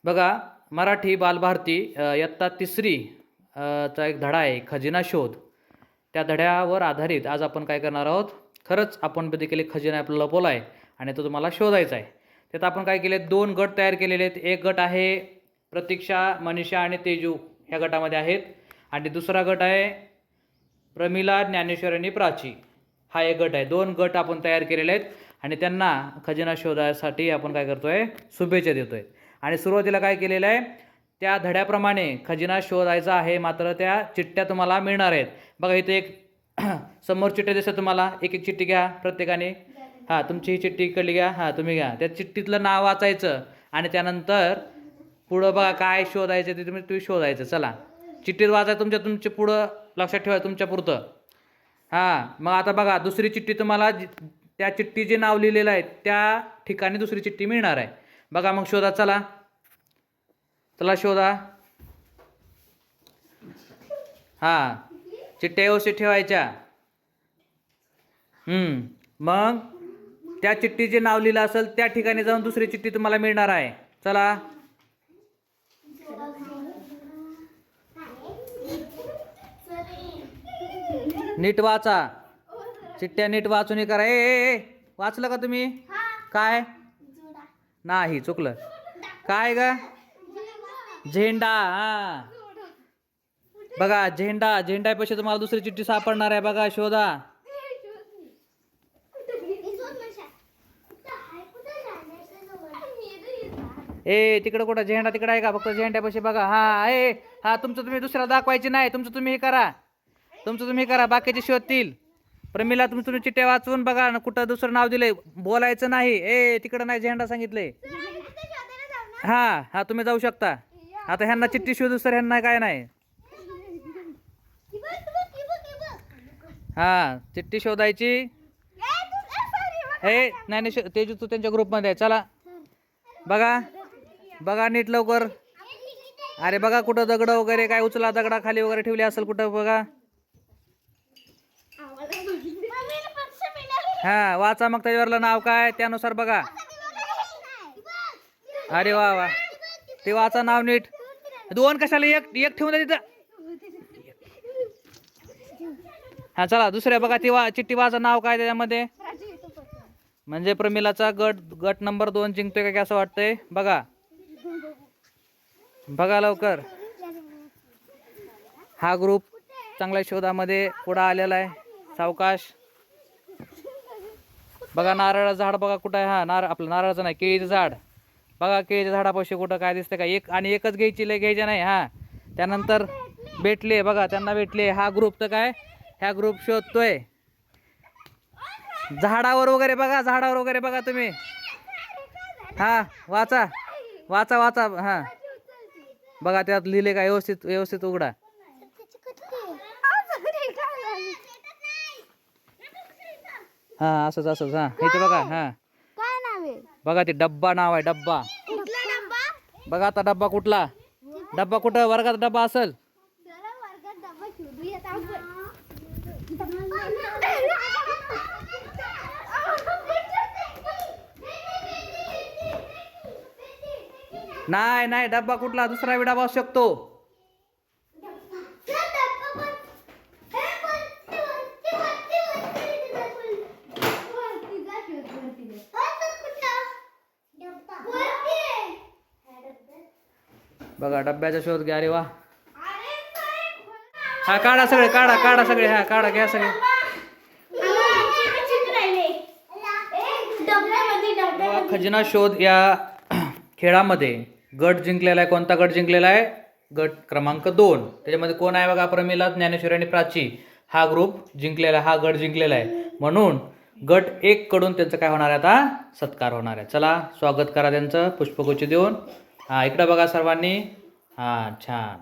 बघा, मराठी बालभारती इयत्ता तिसरी चा एक धडा आहे खजिना शोध. त्या धड्यावर आधारित आज आपण काय करणार आहोत. खरंच आपण देखील एक खजिना आपल्याला लपवला आहे आणि तो तुम्हाला शोधायचा आहे. त्यात आपण काय केले, 2 गट तयार केलेले आहेत. एक गट आहे प्रतीक्षा, मनीषा आणि तेजू ह्या गटामध्ये आहेत आणि दुसरा गट आहे प्रमिला, ज्ञानेश्वर आणि प्राची. हा एक गट आहे. 2 गट आपण तयार केलेले आहेत आणि त्यांना खजिना शोधासाठी आपण काय करतोय, शुभेच्छा देतोय. आणि सुरुवातीला काय केलेलं आहे, त्या धड्याप्रमाणे खजिना शोधायचा आहे. मात्र त्या चिठ्ठ्या तुम्हाला मिळणार आहेत. बघा इथे एक समोर चिठ्ठ्या दिसतात तुम्हाला. एक एक चिठ्ठी घ्या प्रत्येकाने. हां, तुमची ही चिठ्ठी इकडली घ्या. हां, तुम्ही घ्या. त्या चिठ्ठीतलं नाव वाचायचं आणि त्यानंतर पुढं बघा काय शोधायचं ते तुम्ही शोधायचं. चला, चिठ्ठीत वाचायचं तुमच्या पुढं लक्षात ठेवा तुमच्या पुरतं. हां, मग आता बघा दुसरी चिठ्ठी तुम्हाला त्या चिठ्ठी जे नाव लिहिलेलं आहे त्या ठिकाणी दुसरी चिठ्ठी मिळणार आहे. बघा मग शोधा. चला चला शोधा. हां, चिठ्ठ्या व्यवस्थित ठेवायच्या. मग त्या चिठ्ठी जे नाव लिहिलं असेल त्या ठिकाणी जाऊन दुसरी चिठ्ठी तुम्हाला मिळणार आहे. चला, नीट वाचा. चिठ्ठ्या नीट वाचून हे करा. ए वाचलं का तुम्ही? काय नाही, चुकलं. काय ग? झेंडा. हा, बघा झेंडा. झेंड्यापेक्षा तुम्हाला दुसरी चिठ्ठी सापडणार आहे. बघा शोधा. ए तिकडं कुठं झेंडा तिकडं आहे का? फक्त झेंड्यापाशी बघा. हा ए हा, तुमचं तुम्ही दुसऱ्याला दाखवायचे नाही. तुमचं तुम्ही हे करा. तुमचं तुम्ही करा, बाकीचे शोधतील. प्रमिला तुम्ही चिठ्ठ्या वाचून बघा ना, कुठं दुसरं नाव दिलंय. बोलायचं नाही. ए तिकडं नाही, झेंडा सांगितलंय. हा हा, तुम्ही जाऊ शकता. आता ह्यांना चिठ्ठी शोधू सर, ह्यांना काय नाही. हा, चिठ्ठी शोधायची. ए नाही नाही, तेजू तू त्यांच्या ग्रुपमध्ये आहे. चला बघा बघा नीट लवकर. अरे बघा कुठं दगड वगैरे काय उचला, दगडा खाली वगैरे ठेवली असेल कुठं बघा. हा, वाचा मग त्याच्यावरलं नाव काय त्यानुसार बघा. अरे वा वा, ते वाचा नाव नीट. 2 कशाला, एक एक ठेवून द्या तिथं. हा चला दुसऱ्या बघा. ती चिठ्ठी वाचा, नाव काय त्याच्यामध्ये. म्हणजे प्रमिलाचा गट नंबर 2 जिंकतोय का असं वाटतंय. बघा बघा लवकर. हा ग्रुप चांगल्या शोधामध्ये पुढे आलेला आहे. सावकाश बघा. नारळाचं झाड बघा कुठं आहे. हा आपलं नारळाचं नाही, केळीचं झाड बघा. केळीच्या झाडापाशी कुठं काय दिसतंय का? एक आणि एकच घ्यायची, लय घ्यायच्या नाही. हा, त्यानंतर भेटले बघा, त्यांना भेटले. हा ग्रुप तर काय, ह्या ग्रुप शोधतोय. झाडावर वगैरे बघा, झाडावर वगैरे बघा तुम्ही. हा वाचा वाचा वाचा. हा बघा त्यात लिहिले का, व्यवस्थित व्यवस्थित उघडा. हा असंच असंच. हा इथे बघा. हा बघा, ते डब्बा नाव आहे. डब्बा बघा. आता डब्बा कुठला, डब्बा कुठं वर्गात डब्बा असेल. नाही नाही, डब्बा कुठला, दुसरा बी डब्बा असू शकतो. बघा डब्याचा शोध घ्या. अरे वा. हा काढा सगळे, काढा काढा सगळे. हा काढा, घ्या सगळे. खजिना शोध या खेळामध्ये गट जिंकलेला आहे. कोणता गट जिंकलेला आहे? गट क्रमांक 2. त्याच्यामध्ये कोण आहे बघा, प्रमिला, ज्ञानेश्वरी आणि प्राची. हा ग्रुप जिंकलेला, हा गट जिंकलेला आहे. म्हणून गट 1 कडून त्यांचं काय होणार आहे, आता सत्कार होणार आहे. चला स्वागत करा त्यांचं पुष्पगुच्छ देऊन. हा इकडं बघा सर्वांनी. हा छान.